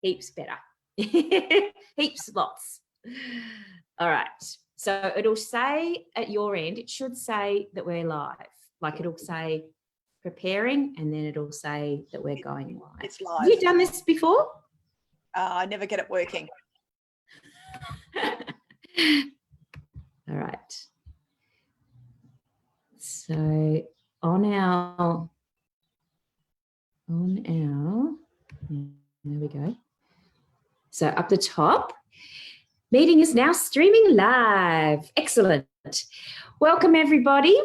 Heaps better. Heaps lots. All right. So it'll say at your end, it should say that we're live. Like it'll say preparing, and then it'll say that we're going live. It's live. Have you done this before? I never get it working. All right. So on our, there we go. So up the top, meeting is now streaming live. Excellent. Welcome, everybody.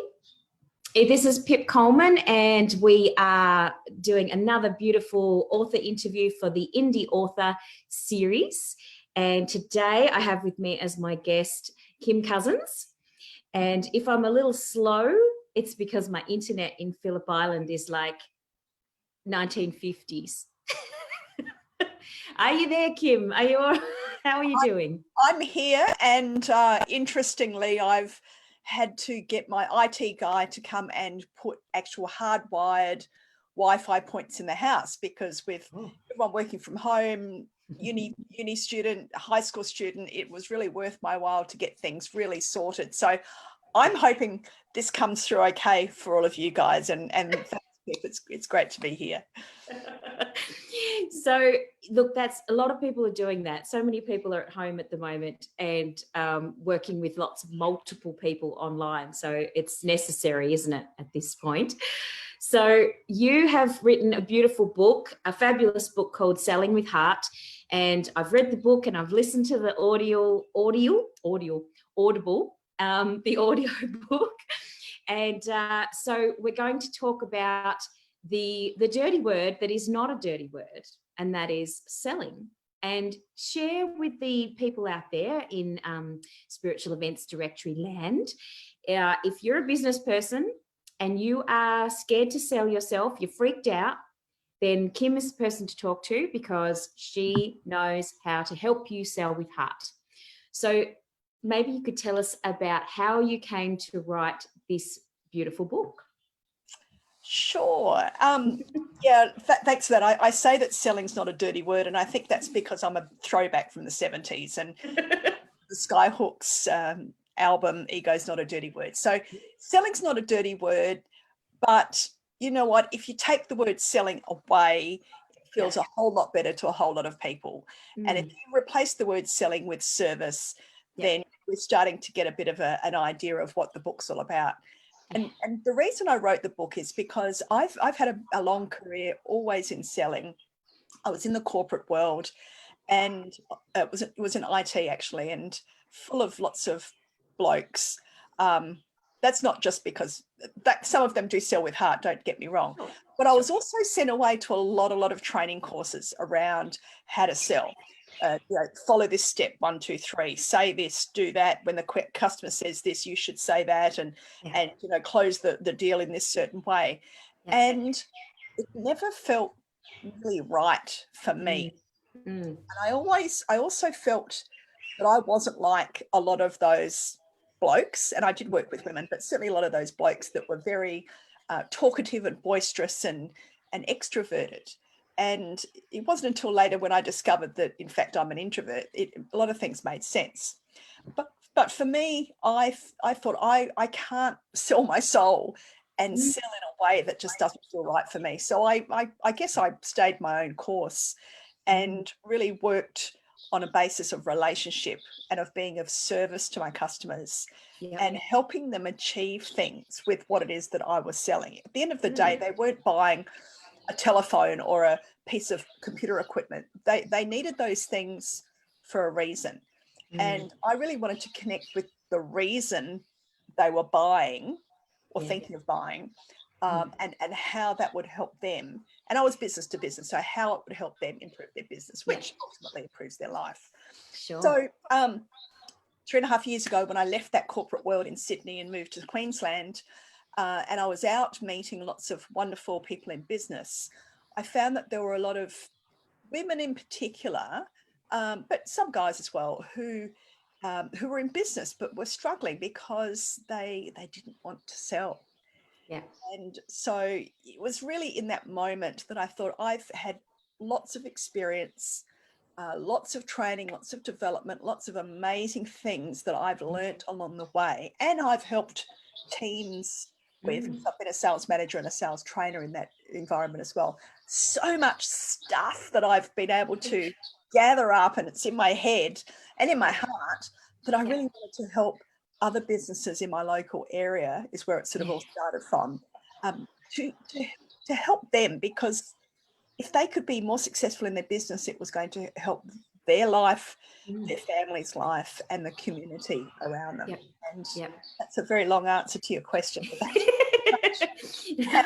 This is Pip Coleman, and we are doing another beautiful author interview for the Indie Author series. And today I have with me as my guest, Kym Cousins. And if I'm a little slow, it's because my internet in Phillip Island is like 1950s. Are you there, Kym? Are you? How are you doing? I'm here, and interestingly, I've had to get my IT guy to come and put actual hardwired Wi-Fi points in the house, because with everyone working from home, uni student, high school student, it was really worth my while to get things really sorted. So I'm hoping this comes through okay for all of you guys, and it's great to be here. So look, that's a lot of people are doing that. So many people are at home at the moment and working with lots of multiple people online. So it's necessary, isn't it, at this point? So you have written a beautiful book, a fabulous book called Selling with Heart. And I've read the book and I've listened to the audible, the audio book. And so we're going to talk about the dirty word that is not a dirty word, and that is selling, and share with the people out there in spiritual events directory land. If you're a business person and you are scared to sell yourself, you're freaked out, then Kym is the person to talk to, because she knows how to help you sell with heart. So maybe you could tell us about how you came to write this beautiful book. Sure. Yeah, thanks for that. I say that selling's not a dirty word, and I think that's because I'm a throwback from the 70s, and the Skyhooks album, Ego's Not a Dirty Word. So selling's not a dirty word, but you know what? If you take the word selling away, it feels a whole lot better to a whole lot of people. And if you replace the word selling with service, then we're starting to get a bit of an idea of what the book's all about. And the reason I wrote the book is because I've had a long career always in selling. I was in the corporate world, and it was in IT actually, and full of lots of blokes. That's not just because that some of them do sell with heart, don't get me wrong, but I was also sent away to a lot of training courses around how to sell. Follow this step 1, 2, 3, say this, do that. When the customer says this, you should say that, and close the deal in this certain way. And it never felt really right for me. And I also felt that I wasn't like a lot of those blokes, and I did work with women, but certainly a lot of those blokes that were very talkative and boisterous and extroverted. And it wasn't until later when I discovered that, in fact, I'm an introvert, a lot of things made sense. But for me, I thought I can't sell my soul and sell in a way that just doesn't feel right for me. So I guess I stayed my own course and really worked on a basis of relationship and of being of service to my customers and helping them achieve things with what it is that I was selling. At the end of the day, they weren't buying a telephone or a piece of computer equipment. They needed those things for a reason. And I really wanted to connect with the reason they were buying or thinking of buying, and how that would help them. And I was business to business, so how it would help them improve their business, which ultimately improves their life. Sure. So 3.5 years ago, when I left that corporate world in Sydney and moved to Queensland, and I was out meeting lots of wonderful people in business, I found that there were a lot of women in particular, but some guys as well, who were in business but were struggling because they didn't want to sell. Yeah. And so it was really in that moment that I thought, I've had lots of experience lots of training, lots of development, lots of amazing things that I've learnt along the way. And I've helped teams with, because I've been a sales manager and a sales trainer in that environment as well. So much stuff that I've been able to gather up, and it's in my head and in my heart, that I really wanted to help other businesses in my local area, is where it sort of all started from, to help them, because if they could be more successful in their business, it was going to help their life, their family's life, and the community around them. And that's a very long answer to your question. No,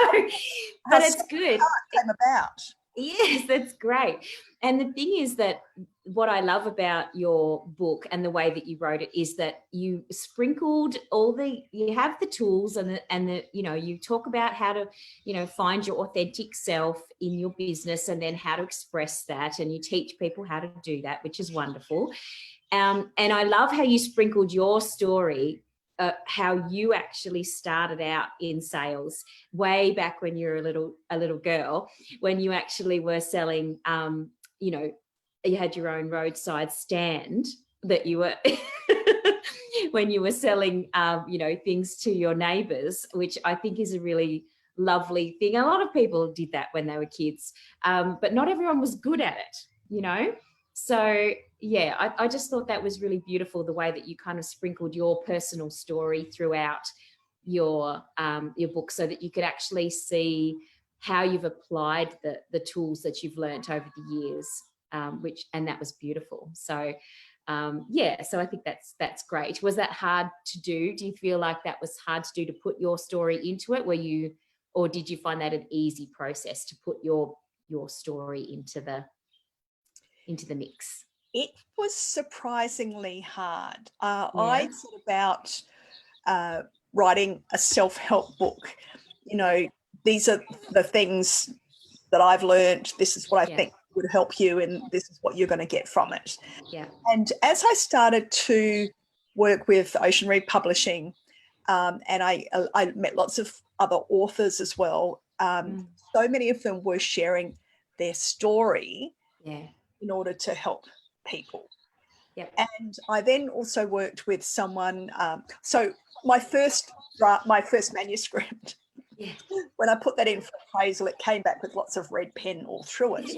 but it's good. How it came about. Yes, that's great. And the thing is that what I love about your book and the way that you wrote it is that you sprinkled you have the tools and the you talk about how to, find your authentic self in your business, and then how to express that. And you teach people how to do that, which is wonderful. And I love how you sprinkled your story, how you actually started out in sales way back when you were a little girl, when you actually were selling, you had your own roadside stand that you were when you were selling, things to your neighbours, which I think is a really lovely thing. A lot of people did that when they were kids, but not everyone was good at it, So yeah, I just thought that was really beautiful, the way that you kind of sprinkled your personal story throughout your book, so that you could actually see how you've applied the tools that you've learnt over the years, and that was beautiful. So so I think that's great. Was that hard to do? Do you feel like that was hard to do, to put your story into it? Or did you find that an easy process to put your story into the mix? It was surprisingly hard. I thought about writing a self-help book. These are the things that I've learned. This is what I think would help you, and this is what you're going to get from it. Yeah. And as I started to work with Ocean Reef Publishing, and I met lots of other authors as well, so many of them were sharing their story in order to help people. Yep. And I then also worked with someone. So my first manuscript, when I put that in for appraisal, it came back with lots of red pen all through it.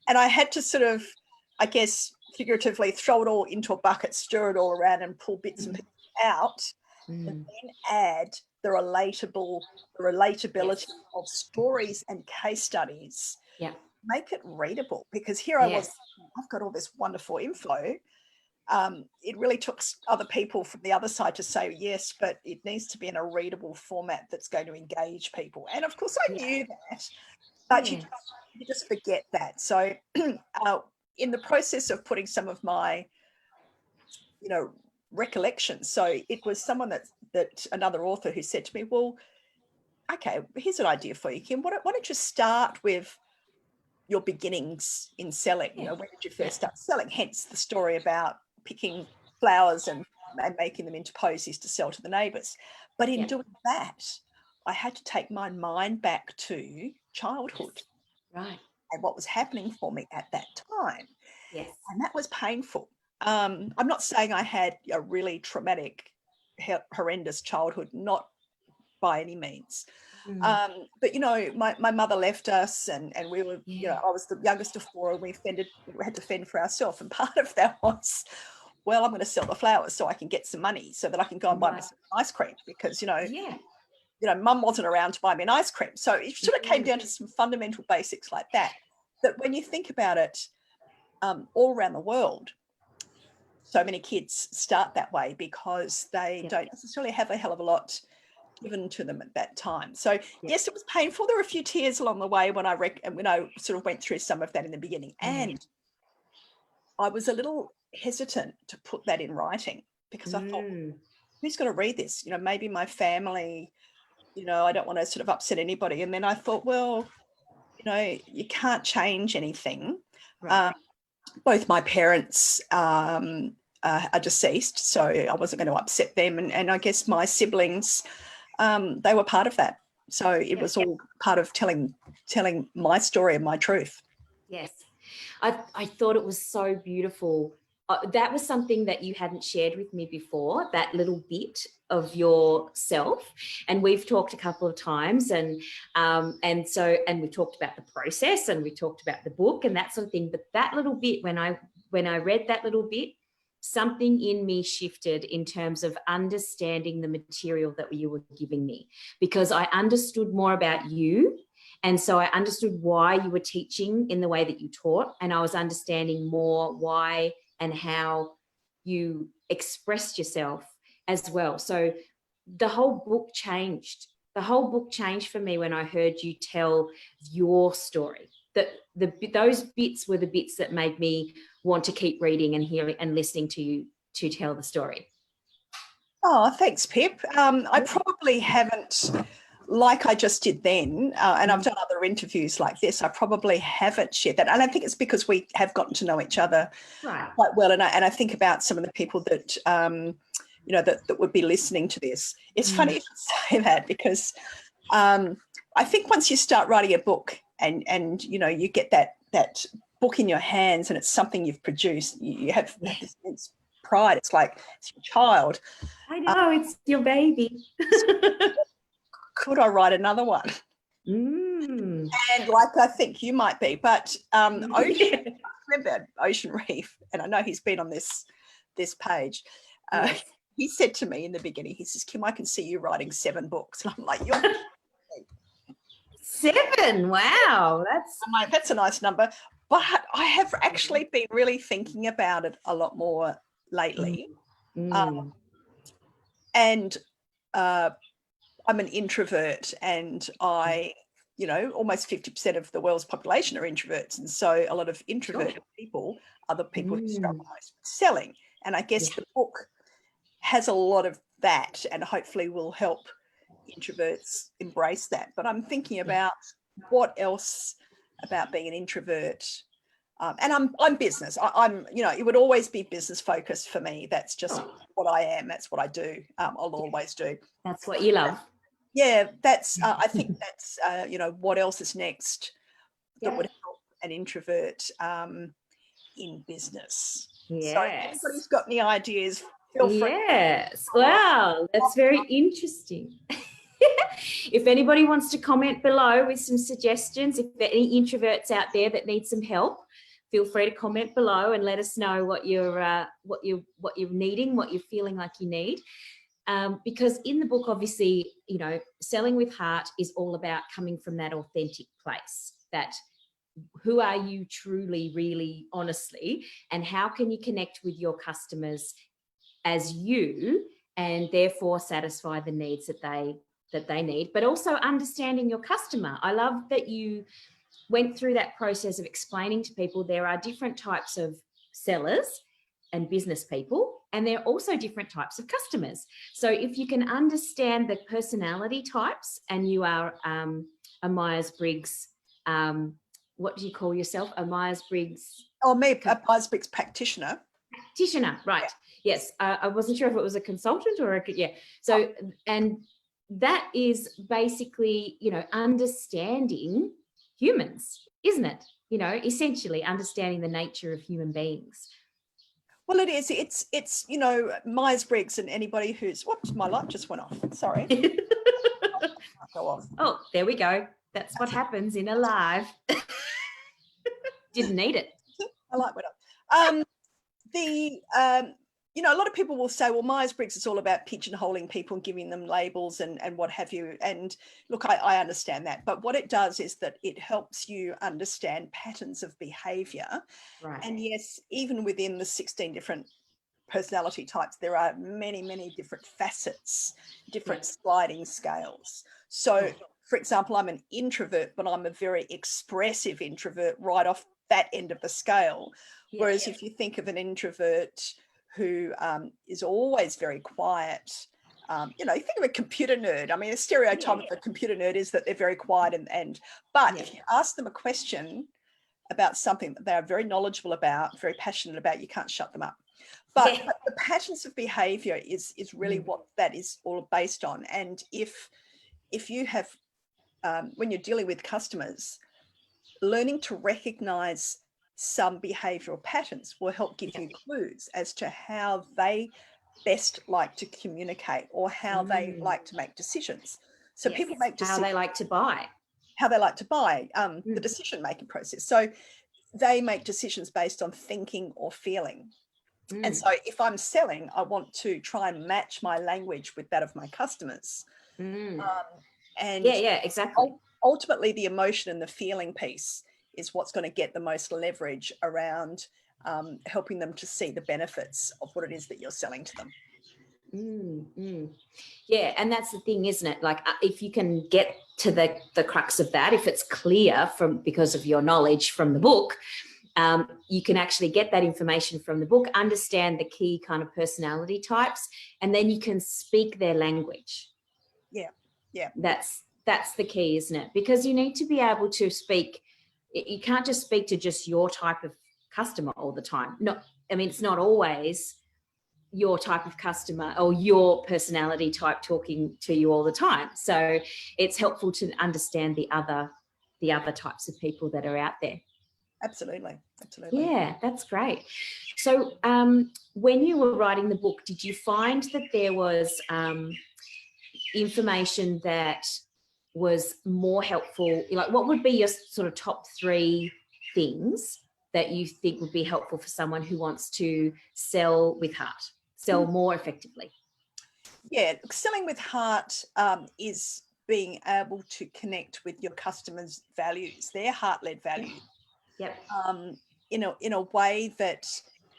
And I had to sort of, I guess, figuratively throw it all into a bucket, stir it all around, and pull bits and pieces out, and then add the relatability of stories and case studies. Yeah. Make it readable, because here I was, I've got all this wonderful info. It really took other people from the other side to say, yes, but it needs to be in a readable format that's going to engage people. And of course I knew that, but you just forget that. So in the process of putting some of my, recollections, so it was someone that another author who said to me, well, okay, here's an idea for you, Kym. Why don't you start with your beginnings in selling? When did you first start selling? Hence the story about picking flowers and making them into posies to sell to the neighbours. But in doing that, I had to take my mind back to childhood, right, and what was happening for me at that time. Yes. And that was painful. I'm not saying I had a really traumatic, horrendous childhood, not by any means. But my mother left us, and we were, I was the youngest of four, and we had to fend for ourselves. And part of that was, well, I'm going to sell the flowers so I can get some money so that I can go and buy myself ice cream, because mum wasn't around to buy me an ice cream. So it sort of came down to some fundamental basics like that. That when you think about it, all around the world, so many kids start that way because they don't necessarily have a hell of a lot given to them at that time. So yes, it was painful. There were a few tears along the way when I sort of went through some of that in the beginning, and I was a little hesitant to put that in writing, because I thought, who's going to read this? Maybe my family. I don't want to sort of upset anybody. And then I thought, well, you can't change anything. Right. Both my parents are deceased, so I wasn't going to upset them, and I guess my siblings, they were part of that. So it was all part of telling my story and my truth. Yes. I thought it was so beautiful. That was something that you hadn't shared with me before, that little bit of yourself. And we've talked a couple of times, and we talked about the process, and we talked about the book and that sort of thing. But that little bit, when I read that little bit, something in me shifted in terms of understanding the material that you were giving me, because I understood more about you. And so I understood why you were teaching in the way that you taught, and I was understanding more why and how you expressed yourself as well. So the whole book changed. The whole book changed for me when I heard you tell your story. Those bits were the bits that made me want to keep reading and hearing and listening to you to tell the story. Oh, thanks, Pip. I probably haven't, like I just did then, and I've done other interviews like this, I probably haven't shared that. And I think it's because we have gotten to know each other quite well. And I think about some of the people that, that would be listening to this. It's funny you say that, because I think once you start writing a book and you get that book in your hands and it's something you've produced, you have this immense pride. It's like it's your child. I know, it's your baby. Could I write another one? And like I think you might be, but Ocean, I remember Ocean Reef, and I know he's been on this page. Yes. He said to me in the beginning, he says, Kym, I can see you writing 7 books. And I'm like, you're 7, wow, that's a nice number. But I have actually been really thinking about it a lot more lately. And I'm an introvert, and almost 50% of the world's population are introverts. And so a lot of introverted people are the people who struggle most with selling. And I guess the book has a lot of that, and hopefully will help introverts embrace that. But I'm thinking about what else about being an introvert. And I'm business. I'm it would always be business focused for me. That's just what I am. That's what I do. I'll always do. That's what you love. Yeah, that's. I think that's. What else is next that would help an introvert in business? Yes. So if anybody's got any ideas, feel free. Yes. Wow, that's very interesting. If anybody wants to comment below with some suggestions, if there are any introverts out there that need some help, feel free to comment below and let us know what you're needing, what you're feeling like you need. Because in the book, obviously, selling with heart is all about coming from that authentic place, that who are you truly, really, honestly, and how can you connect with your customers as you, and therefore satisfy the needs that they need, but also understanding your customer. I love that you went through that process of explaining to people there are different types of sellers and business people, and there are also different types of customers. So if you can understand the personality types, and you are a Myers-Briggs, what do you call yourself? A Myers-Briggs? Oh, me, a Myers-Briggs practitioner. Practitioner, right. Yeah. Yes. I wasn't sure if it was a consultant or So, and that is basically, understanding humans, isn't it? Essentially understanding the nature of human beings. Well, it is. It's Myers-Briggs, and anybody who's, whoops, my light just went off. Sorry. Go off. Oh, there we go. That's what happens in a live. Didn't need it. My light went off. A lot of people will say, well, Myers-Briggs is all about pigeonholing people and giving them labels and what have you. And look, I understand that. But what it does is that it helps you understand patterns of behavior. Right. And yes, even within the 16 different personality types, there are many, many different facets, different sliding scales. So, for example, I'm an introvert, but I'm a very expressive introvert right off that end of the scale. Whereas if you think of an introvert who is always very quiet, you think of a computer nerd. I mean, a stereotype of a computer nerd is that they're very quiet but if you ask them a question about something that they're very knowledgeable about, very passionate about, you can't shut them up. But the patterns of behavior is really what that is all based on. And if you have, when you're dealing with customers, learning to recognize some behavioral patterns will help give you clues as to how they best like to communicate or how they like to make decisions. So people make decisions. How they like to buy. How they like to buy, the decision-making process. So they make decisions based on thinking or feeling. And so if I'm selling, I want to try and match my language with that of my customers. And exactly. Ultimately, the emotion and the feeling piece is what's going to get the most leverage around helping them to see the benefits of what it is that you're selling to them. Yeah, and that's the thing, isn't it? Like, if you can get to the crux of that, if it's clear because of your knowledge from the book, you can actually get that information from the book, understand the key kind of personality types, and then you can speak their language. Yeah. That's the key, isn't it? Because you need to be able to speak. You can't just speak to just your type of customer all the time. It's not always your type of customer or your personality type talking to you all the time. So it's helpful to understand the other types of people that are out there. Absolutely. Yeah, that's great. So when you were writing the book, did you find that there was information that was more helpful? Like, what would be your sort of top 3 things that you think would be helpful for someone who wants to sell with heart, sell more effectively? Yeah, selling with heart is being able to connect with your customers' values, their heart-led values. Yep. In a way that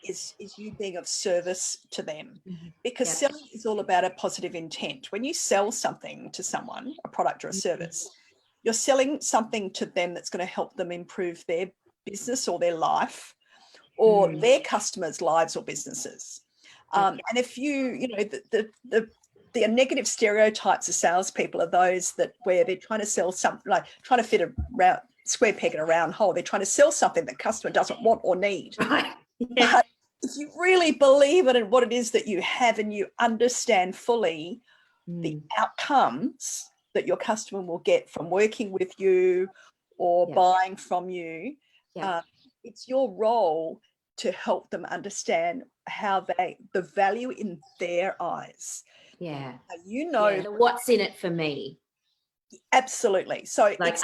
is you being of service to them, because selling is all about a positive intent. When you sell something to someone, a product or a service, you're selling something to them that's going to help them improve their business or their life or their customers' lives or businesses. And if the negative stereotypes of salespeople are those that where they're trying to sell something, like trying to fit a square peg in a round hole. They're trying to sell something the customer doesn't want or need. Right. Yeah. But if you really believe it in what it is that you have and you understand fully the outcomes that your customer will get from working with you or buying from you, it's your role to help them understand how the value in their eyes. Yeah. The what's in it for me. Absolutely. So like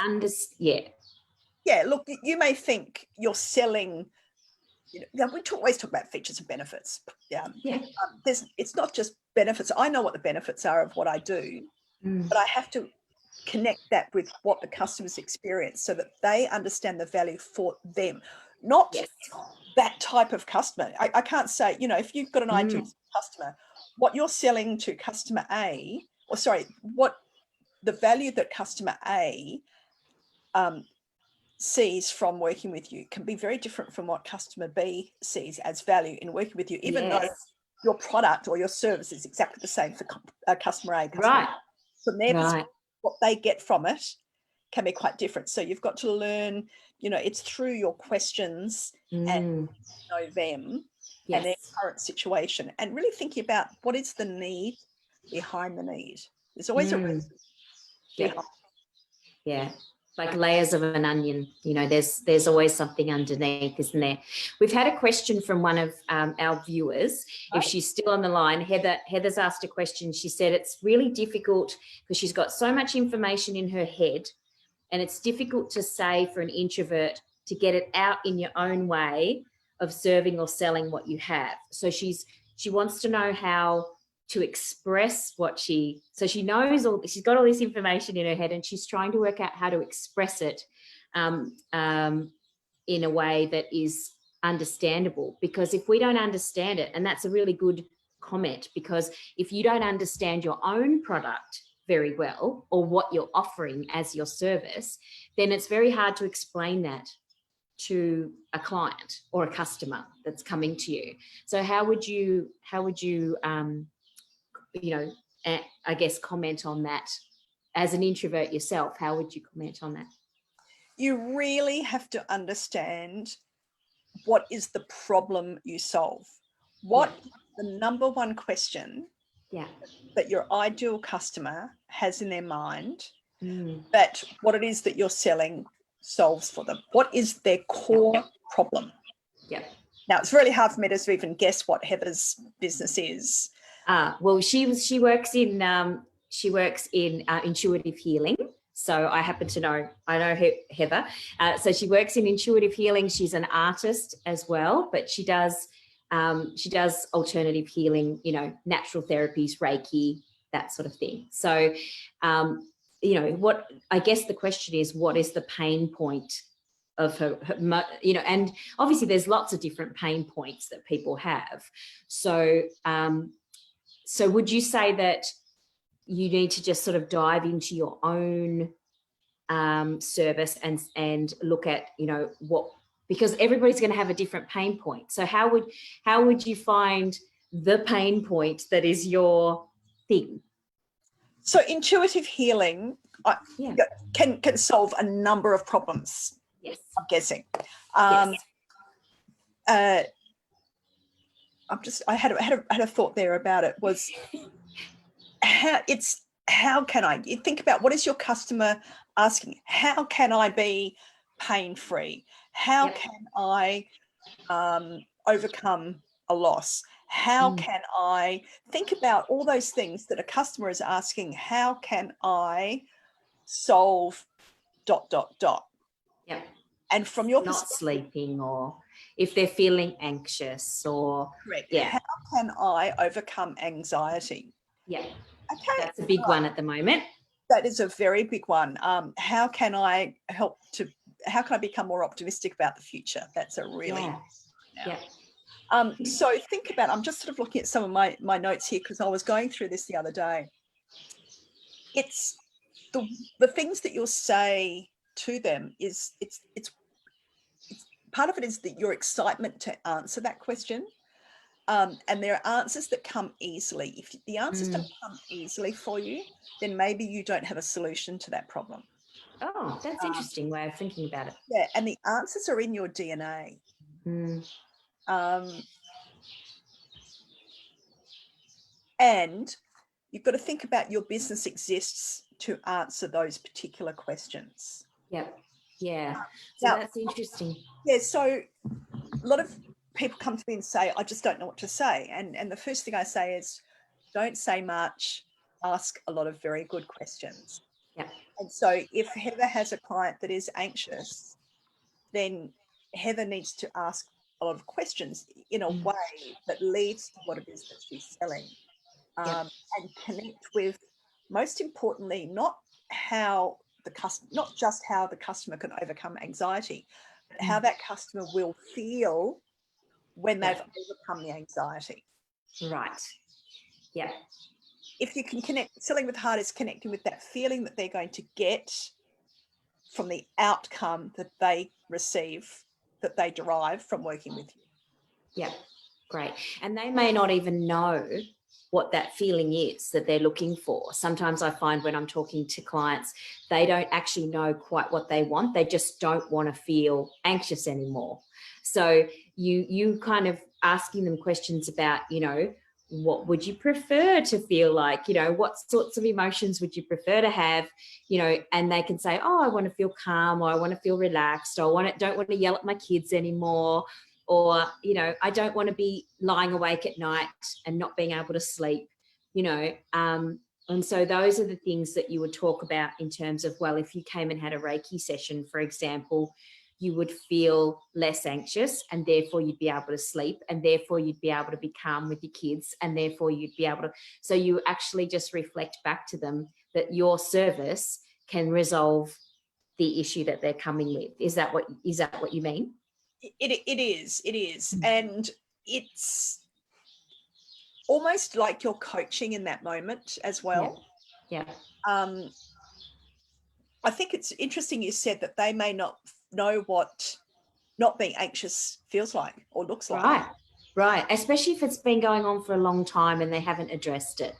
look, you may think you're selling, we always talk about features and benefits. It's not just benefits. I know what the benefits are of what I do, but I have to connect that with what the customers experience so that they understand the value for them, not that type of customer. I can't say, if you've got an ideal customer, what you're selling to customer A, what the value that customer A sees from working with you can be very different from what customer B sees as value in working with you, even though your product or your service is exactly the same for customer A. From their perspective, what they get from it can be quite different. So you've got to learn, it's through your questions and know them and their current situation, and really thinking about what is the need behind the need. There's always a reason. Like layers of an onion, there's always something underneath, isn't there? We've had a question from one of our viewers. If she's still on the line, Heather's asked a question. She said it's really difficult because she's got so much information in her head, and it's difficult to say for an introvert to get it out in your own way of serving or selling what you have. So she wants to know how to express so she knows she's got all this information in her head, and she's trying to work out how to express it in a way that is understandable. Because if we don't understand it, and that's a really good comment, because if you don't understand your own product very well or what you're offering as your service, then it's very hard to explain that to a client or a customer that's coming to you. So how would you I guess comment on that as an introvert yourself? How would you comment on that? You really have to understand what is the problem you solve. What the number one question that your ideal customer has in their mind, that what it is that you're selling solves for them? What is their core problem? Yeah. Now, it's really hard for me to even guess what Heather's business is. Well, she works in intuitive healing. So I happen to know, I know Heather. So she works in intuitive healing. She's an artist as well, but she does alternative healing, natural therapies, Reiki, that sort of thing. So, what I guess the question is, what is the pain point of her, and obviously there's lots of different pain points that people have. So, so would you say that you need to just sort of dive into your own service and look at, because everybody's going to have a different pain point. So how would you find the pain point that is your thing? So intuitive healing can solve a number of problems. Yes. I'm guessing. Yes. I had a thought there about it, was how can I, you think about, what is your customer asking? How can I be pain-free? How can I overcome a loss? How can I think about all those things that a customer is asking? How can I solve ... Yeah. And from your not sleeping, or if they're feeling anxious, or correct. How can I overcome anxiety? Yeah. Okay. That's a big one at the moment. That is a very big one. How can I become more optimistic about the future? That's a really so think about, I'm just sort of looking at some of my notes here, because I was going through this the other day. It's the things that you'll say to them is it's part of it is that your excitement to answer that question. And there are answers that come easily. If the answers don't come easily for you, then maybe you don't have a solution to that problem. Oh, that's an interesting way of thinking about it. Yeah, and the answers are in your DNA. And you've got to think about, your business exists to answer those particular questions. Yep. Yeah. So that's interesting. Yeah. So a lot of people come to me and say, I just don't know what to say. And the first thing I say is, don't say much, ask a lot of very good questions. Yeah. And so if Heather has a client that is anxious, then Heather needs to ask a lot of questions in a way that leads to what it is that she's selling. And connect with, most importantly, not just how the customer can overcome anxiety, but how that customer will feel when they've overcome the anxiety. Right. Yeah. If you can connect, selling with heart is connecting with that feeling that they're going to get from the outcome that they receive, that they derive from working with you. Yeah. Great. And they may not even know what that feeling is that they're looking for. Sometimes I find when I'm talking to clients, they don't actually know quite what they want. They just don't want to feel anxious anymore. So you kind of asking them questions about, what would you prefer to feel like, what sorts of emotions would you prefer to have, and they can say, oh, I want to feel calm, or I want to feel relaxed, or don't want to yell at my kids anymore, or, I don't want to be lying awake at night and not being able to sleep, and so those are the things that you would talk about in terms of, well, if you came and had a Reiki session, for example, you would feel less anxious, and therefore you'd be able to sleep, and therefore you'd be able to be calm with your kids, and therefore you'd be able to, so you actually just reflect back to them that your service can resolve the issue that they're coming with. Is that what you mean? It is. And it's almost like you're coaching in that moment as well. Yeah. I think it's interesting you said that they may not know what not being anxious feels like or looks like. Right. Especially if it's been going on for a long time and they haven't addressed it.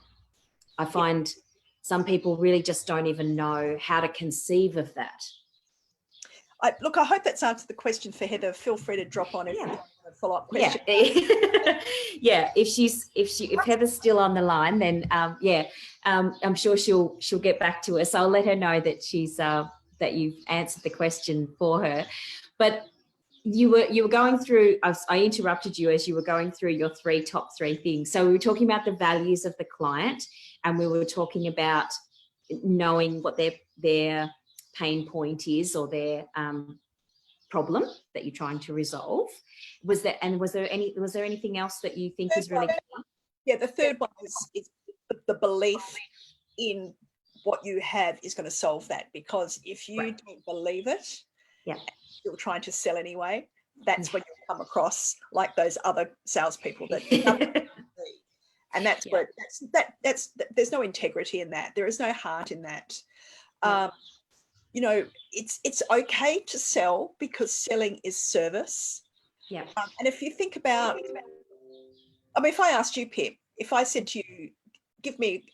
I find some people really just don't even know how to conceive of that. I hope that's answered the question for Heather. Feel free to drop on if you have a follow-up question. Yeah. If Heather's still on the line, then I'm sure she'll get back to us. I'll let her know that she's that you've answered the question for her. But you were going through, I interrupted you as you were going through your top three things. So we were talking about the values of the client, and we were talking about knowing what their pain point is, or their problem that you're trying to resolve. Was there anything else that you think is really key? Yeah, the third one is the belief in what you have is going to solve that, because if you don't believe it, you're trying to sell anyway, that's when you come across like those other salespeople that and that's where that's there's no integrity in that. There is no heart in that. You know, it's okay to sell, because selling is service. And if you think about, I mean, if I asked you, Pip, if I said to you, give me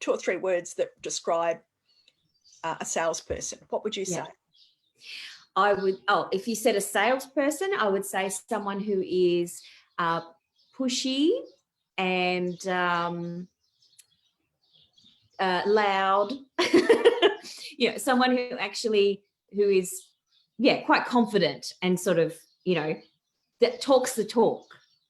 2 or 3 words that describe a salesperson, what would you say? I would, if you said a salesperson, I would say someone who is pushy and loud. You know, someone who is quite confident and sort of, you know, that talks the talk.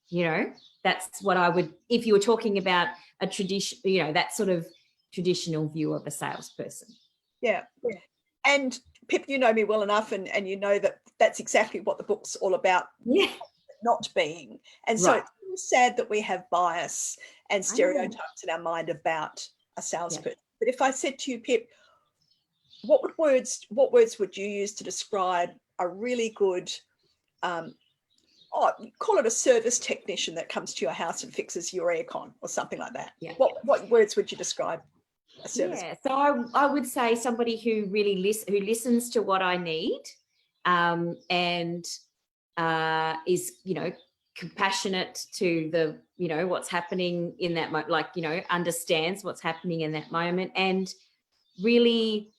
You know, that's what I would, if you were talking about a tradition, you know, that sort of traditional view of a salesperson. Yeah. And Pip, you know me well enough, and you know that that's exactly what the book's all about. Not being. And so it's sad that we have bias and stereotypes in our mind about a salesperson. But if I said to you, Pip, what words would you use to describe a really good, call it a service technician that comes to your house and fixes your aircon or something like that? What words would you describe a service? So I would say somebody who really listens to what I need, and is, you know, compassionate to the, you know, what's happening in that moment, like, you know, understands what's happening in that moment, and really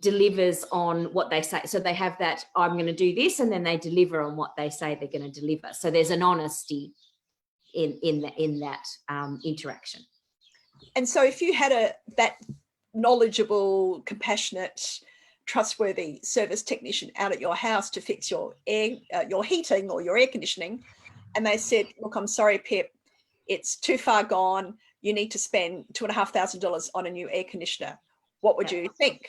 delivers on what they say. So they have that, I'm going to do this, and then they deliver on what they say they're going to deliver. So there's an honesty in that interaction. And so if you had that knowledgeable, compassionate, trustworthy service technician out at your house to fix your heating or your air conditioning, and they said, look, I'm sorry, Pip, it's too far gone, you need to spend $2,500 on a new air conditioner, what would you think?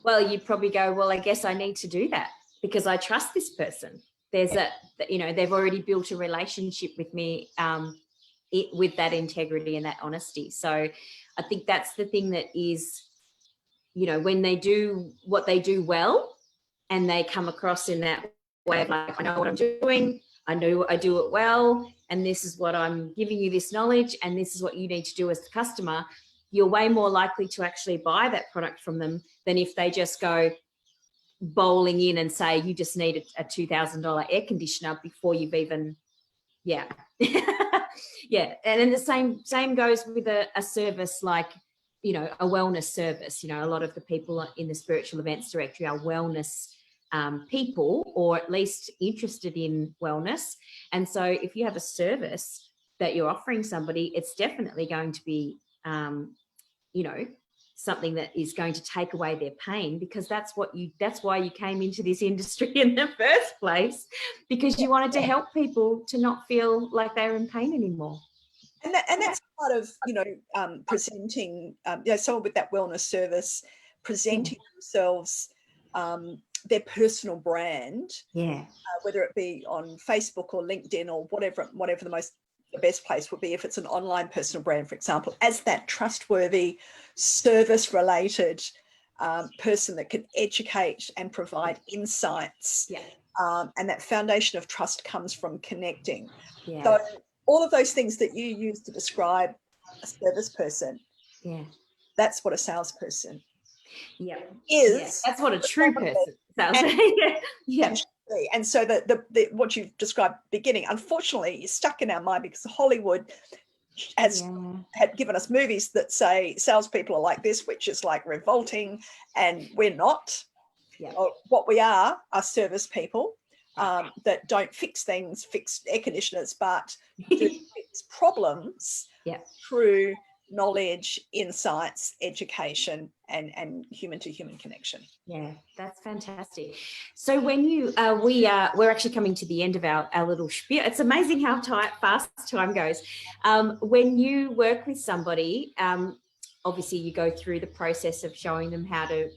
Well, you'd probably go, well, I guess I need to do that because I trust this person. There's you know, they've already built a relationship with me with that integrity and that honesty. So I think that's the thing that is, you know, when they do what they do well, and they come across in that way of like, I know what I'm doing, I know I do it well, and this is what I'm giving you, this knowledge, and this is what you need to do as the customer, you're way more likely to actually buy that product from them than if they just go bowling in and say, you just need a $2,000 air conditioner before you've even, yeah. And then the same goes with a service like, you know, a wellness service. You know, a lot of the people in the spiritual events directory are wellness people, or at least interested in wellness. And so if you have a service that you're offering somebody, it's definitely going to be, you know, something that is going to take away their pain, because that's why you came into this industry in the first place, because you wanted to help people to not feel like they're in pain anymore. And that's part of, you know, presenting, you know, someone with that wellness service, presenting themselves, their personal brand, whether it be on Facebook or LinkedIn or whatever the best place would be, if it's an online personal brand, for example, as that trustworthy, service-related person that can educate and provide insights. And that foundation of trust comes from connecting. So all of those things that you use to describe a service person, that's what a salesperson is. That's what a true person sounds like. And so what you described at the beginning, unfortunately, is stuck in our mind because Hollywood had given us movies that say salespeople are like this, which is like revolting, and we're not. What we are service people that don't fix air conditioners, but do fix problems through knowledge, insights, education, and human-to-human connection. Yeah, that's fantastic. So when you, we're actually coming to the end of our little spiel. It's amazing how fast time goes. When you work with somebody, obviously you go through the process of showing them how to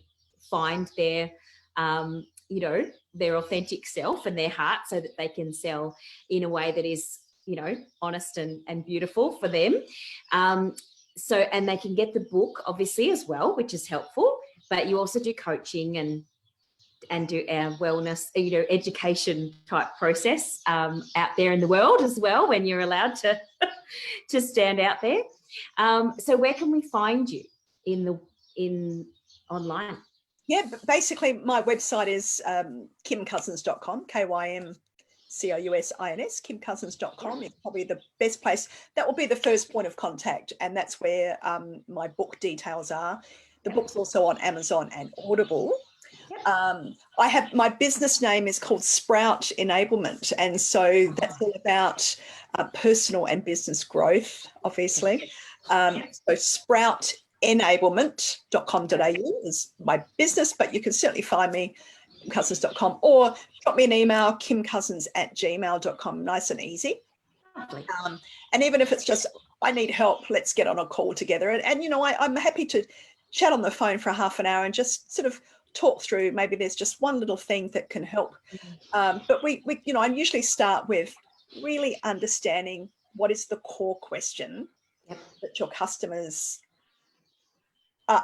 find their, you know, their authentic self and their heart, so that they can sell in a way that is, you know, honest and beautiful for them. So, and they can get the book obviously as well, which is helpful, but you also do coaching and do our wellness, you know, education type process out there in the world as well, when you're allowed to to stand out there. So where can we find you in online? Yeah, basically my website is kymcousins.com, KYMCOUSINS, kymcousins.com is probably the best place. That will be the first point of contact, and that's where my book details are. The book's also on Amazon and Audible. I have, my business name is called Sprout Enablement, and so that's all about personal and business growth, obviously. So sproutenablement.com.au is my business, but you can certainly find me kymcousins.com, or drop me an email, kymcousins@gmail.com, nice and easy. And even if it's just, I need help, let's get on a call together. And you know, I'm happy to chat on the phone for half an hour and just sort of talk through, maybe there's just one little thing that can help. But we you know, I usually start with really understanding what is the core question that your customers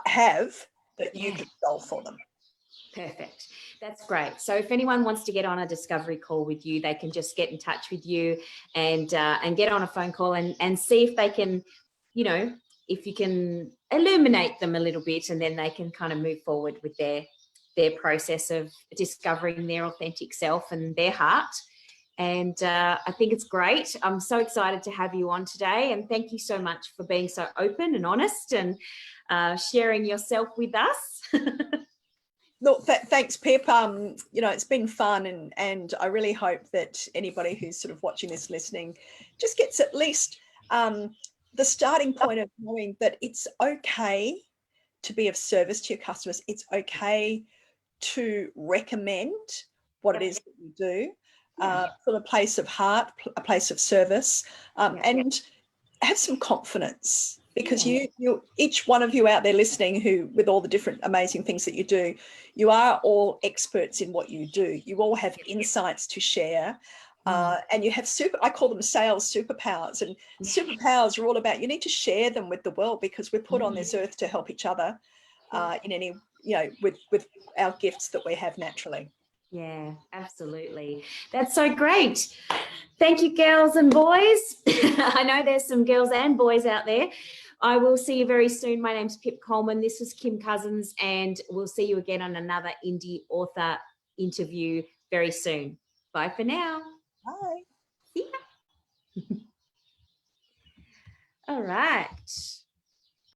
have that you can solve for them. Perfect. That's great. So if anyone wants to get on a discovery call with you, they can just get in touch with you and get on a phone call and see if they can, you know, if you can illuminate them a little bit, and then they can kind of move forward with their process of discovering their authentic self and their heart. And I think it's great. I'm so excited to have you on today, and thank you so much for being so open and honest and sharing yourself with us. Look, thanks, Pip. You know, it's been fun, and I really hope that anybody who's sort of watching this, listening, just gets at least the starting point of knowing that it's okay to be of service to your customers. It's okay to recommend what it is that you do from a place of heart, a place of service, and have some confidence, because you each one of you out there listening, who, with all the different amazing things that you do, you are all experts in what you do. You all have insights to share, and you have I call them sales superpowers, and superpowers are all about, you need to share them with the world, because we're put on this earth to help each other in any, you know, with our gifts that we have naturally. Yeah, absolutely. That's so great. Thank you, girls and boys. I know there's some girls and boys out there. I will see you very soon. My name's Pip Coleman. This was Kym Cousins, and we'll see you again on another indie author interview very soon. Bye for now. Bye. See ya. All right.